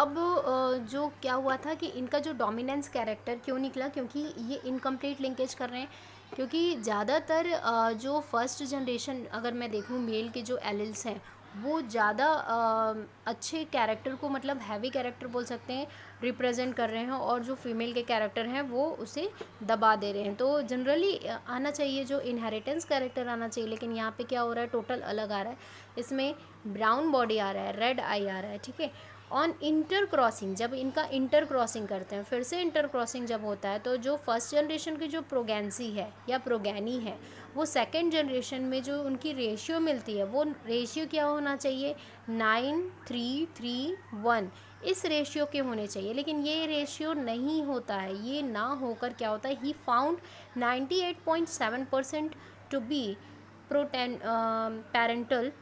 अब जो क्या हुआ था कि इनका जो डोमिनेंस कैरेक्टर क्यों निकला, क्योंकि ये इनकम्प्लीट लिंकेज कर रहे हैं। क्योंकि ज़्यादातर जो फर्स्ट जनरेशन अगर मैं देखूँ मेल के जो एलिल्स हैं वो ज़्यादा अच्छे कैरेक्टर को, मतलब हैवी कैरेक्टर बोल सकते हैं, रिप्रेजेंट कर रहे हैं, और जो फीमेल के कैरेक्टर हैं वो उसे दबा दे रहे हैं। तो जनरली आना चाहिए जो इनहेरिटेंस कैरेक्टर आना चाहिए, लेकिन यहाँ पे क्या हो रहा है, टोटल अलग आ रहा है। इसमें ब्राउन बॉडी आ रहा है, रेड आई आ रहा है, ठीक है। ऑन इंटर क्रॉसिंग, जब इनका इंटर क्रॉसिंग करते हैं, फिर से इंटर क्रॉसिंग जब होता है, तो जो फर्स्ट जनरेशन की जो प्रोगेंसी है या प्रोगैनी है, वो सेकेंड जनरेशन में जो उनकी रेशियो मिलती है, वो रेशियो क्या होना चाहिए, 9:3:3:1 इस रेशियो के होने चाहिए। लेकिन ये रेशियो नहीं होता है। ये ना होकर क्या होता है, he found 98.7% to be parental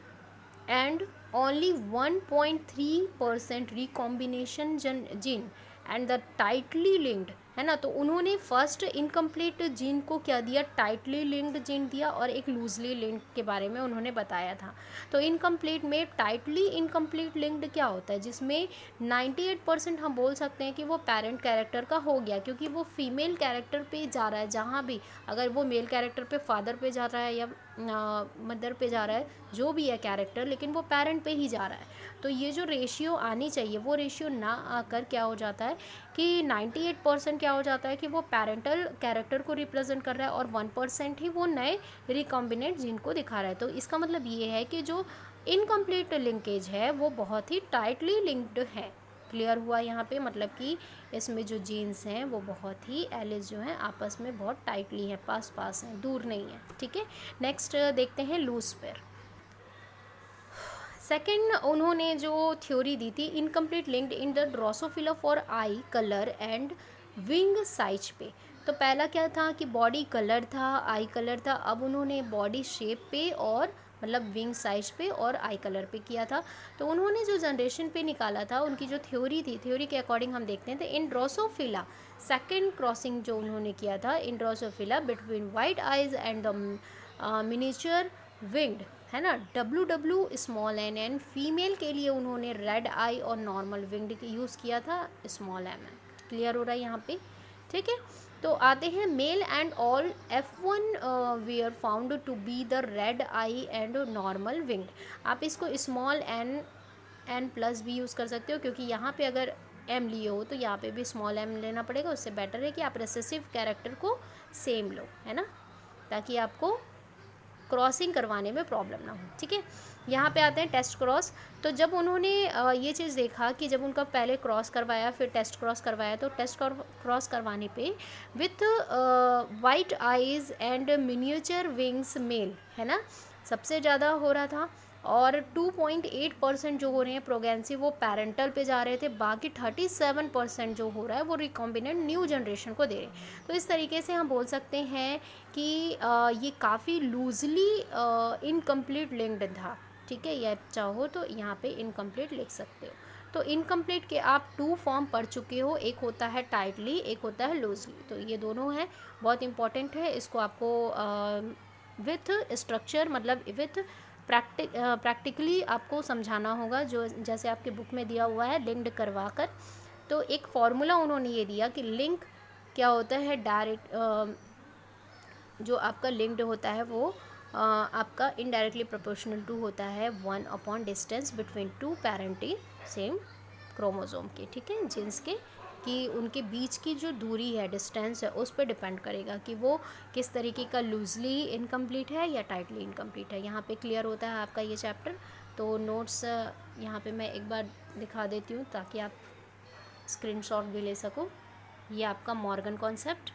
and only 1.3% recombination gene and the tightly linked, है ना। तो उन्होंने फर्स्ट इनकम्प्लीट जीन को क्या दिया, टाइटली लिंक्ड जीन दिया, और एक लूजली लिंक्ड के बारे में उन्होंने बताया था। तो इनकम्प्लीट में टाइटली इनकम्प्लीट लिंक्ड क्या होता है, जिसमें 98% हम बोल सकते हैं कि वो पेरेंट कैरेक्टर का हो गया, क्योंकि वो फीमेल कैरेक्टर पे जा रहा है। जहाँ भी अगर वो मेल कैरेक्टर पे फादर पे जा रहा है या मदर पे जा रहा है, जो भी है कैरेक्टर, लेकिन वो पेरेंट पे ही जा रहा है। तो ये जो रेशियो आनी चाहिए वो रेशियो ना आकर क्या हो जाता है कि 98% क्या हो जाता है कि वो पेरेंटल कैरेक्टर को रिप्रेजेंट कर रहा है, और 1% ही वो नए रिकॉम्बिनेट जीन को दिखा रहा है। तो इसका मतलब ये है कि जो इनकम्प्लीट लिंकेज है वो बहुत ही टाइटली लिंक्ड है। क्लियर हुआ यहाँ पे, मतलब कि इसमें जो जीन्स हैं वो बहुत ही एलिस जो हैं आपस में बहुत टाइटली हैं, पास पास हैं, दूर नहीं है, ठीक है। नेक्स्ट देखते हैं लूज पेयर। सेकेंड उन्होंने जो थ्योरी दी थी, incomplete linked in the Drosophila for I colour and wing size पे। तो पहला क्या था कि बॉडी कलर था, आई कलर था। अब उन्होंने बॉडी शेप पे और मतलब विंग साइज पे और आई कलर पे किया था। तो उन्होंने जो जनरेशन पे निकाला था, उनकी जो थ्योरी थी, थ्योरी के अकॉर्डिंग हम देखते हैं तो इन ड्रोसोफिला सेकेंड क्रॉसिंग जो उन्होंने किया था इन Drosophila between white eyes and the miniature winged, है ना, WW(n) फीमेल के लिए उन्होंने रेड आई और नॉर्मल विंग्ड यूज़ किया था (m). क्लियर हो रहा है यहाँ पे, ठीक है। तो आते हैं male and all F1 were found to be the red eye and normal winged. आप इसको n+ भी यूज़ कर सकते हो, क्योंकि यहाँ पे अगर m लिए हो तो यहाँ पे भी m लेना पड़ेगा। उससे बेटर है कि आप रेसेसिव कैरेक्टर को सेम लो, है ना, ताकि आपको क्रॉसिंग करवाने में प्रॉब्लम ना हो, ठीक है। यहाँ पे आते हैं टेस्ट क्रॉस। तो जब उन्होंने ये चीज़ देखा कि जब उनका पहले क्रॉस करवाया फिर टेस्ट क्रॉस करवाया, तो टेस्ट क्रॉस करवाने पे with white eyes and miniature wings male, है ना, सबसे ज़्यादा हो रहा था। और 2.8% जो हो रहे हैं प्रोगेंसी वो पेरेंटल पे जा रहे थे, बाकी 37% जो हो रहा है वो रिकॉम्बिनेंट न्यू जनरेशन को दे रहे हैं। तो इस तरीके से हम बोल सकते हैं कि ये काफ़ी लूजली इनकम्प्लीट लिंक्ड था, ठीक है। या चाहो तो यहाँ पे इनकम्प्लीट लिख सकते हो। तो इनकम्प्लीट के आप 2 फॉर्म पढ़ चुके हो, एक होता है टाइटली, एक होता है लूजली। तो ये दोनों हैं, बहुत इंपॉर्टेंट है। इसको आपको विथ स्ट्रक्चर, मतलब विथ प्रैक्टिकली आपको समझाना होगा, जो जैसे आपके बुक में दिया हुआ है लिंक्ड करवा कर। तो एक फॉर्मूला उन्होंने ये दिया कि लिंक क्या होता है, डायरेक्ट जो आपका लिंक्ड होता है वो आपका इनडायरेक्टली प्रोपोर्शनल टू होता है 1 डिस्टेंस बिटवीन 2 पेरेंटी सेम क्रोमोसोम के, ठीक है, जीन्स के, कि उनके बीच की जो दूरी है, डिस्टेंस है, उस पर डिपेंड करेगा कि वो किस तरीके का लूजली इनकम्प्लीट है या टाइटली इनकम्प्लीट है। यहाँ पे क्लियर होता है आपका ये चैप्टर। तो नोट्स यहाँ पे मैं एक बार दिखा देती हूँ ताकि आप स्क्रीनशॉट भी ले सको। ये आपका मॉर्गन कॉन्सेप्ट,